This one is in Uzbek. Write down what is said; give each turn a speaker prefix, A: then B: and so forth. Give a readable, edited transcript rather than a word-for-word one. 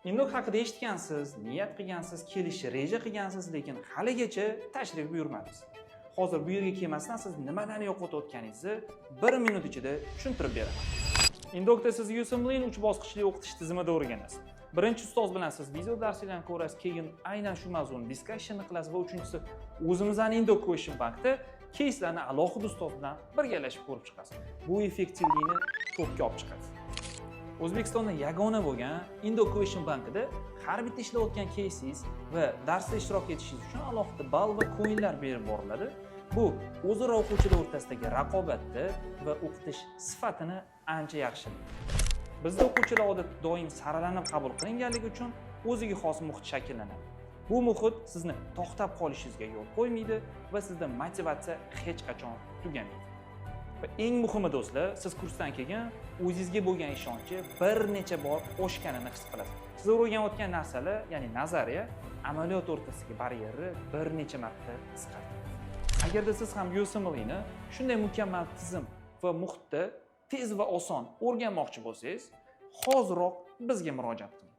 A: Indoq haqida eshitgansiz, niyat qilgansiz, kelishni reja qilgansiz, lekin haligacha tashrif buyurmadingiz. Hozir bu yerga kelmasdan siz nimadan yo'qotayotganingizni 1 minut ichida tushuntirib beraman. Indoqda siz USMLean 3 bosqichli o'qitish tizimida o'rganasiz. Birinchi ustoz bilan siz video darslarni ko'rasiz, keyin aynan shu mavzuni discussionni qilasiz va uchinchisi o'zimizning Indoq Question Bankda keyslarni alohida ustoz bilan birgalashib ko'rib chiqasiz. Bu effektivlikni to'pga olib chiqadi. O'zbekistonda yagona bo'lgan Indoq Question Bankida har bitta ishlayotgan keysingiz va darsda ishtirok etishingiz uchun alohida ball va coinlar berib boriladi. Bu o'zaro o'quvchilar o'rtasidagi raqobatni va o'qitish sifatini ancha yaxshilaydi. Bizda o'quvchilar odatda doim saralanib qabul qilinganligi uchun o'ziga xos muhit shakllanadi. Bu muhit sizni to'xtab qolishingizga yo'l qo'ymaydi va sizda motivatsiya hech qachon tugamaydi. Va eng muhimi do'stlar, siz kursdan keyin o'zingizga bo'lgan ishonchi bir necha bor oshganini his qilasiz. Siz o'rganayotgan narsalar, ya'ni nazariya, amaliyot o'rtasidagi baryerni bir necha marta qisqartiradi. Agarda siz ham USMLean'ni shunday mukammal tizim va muhitda tez va oson o'rganmoqchi bo'lsangiz, hoziroq bizga murojaat qiling.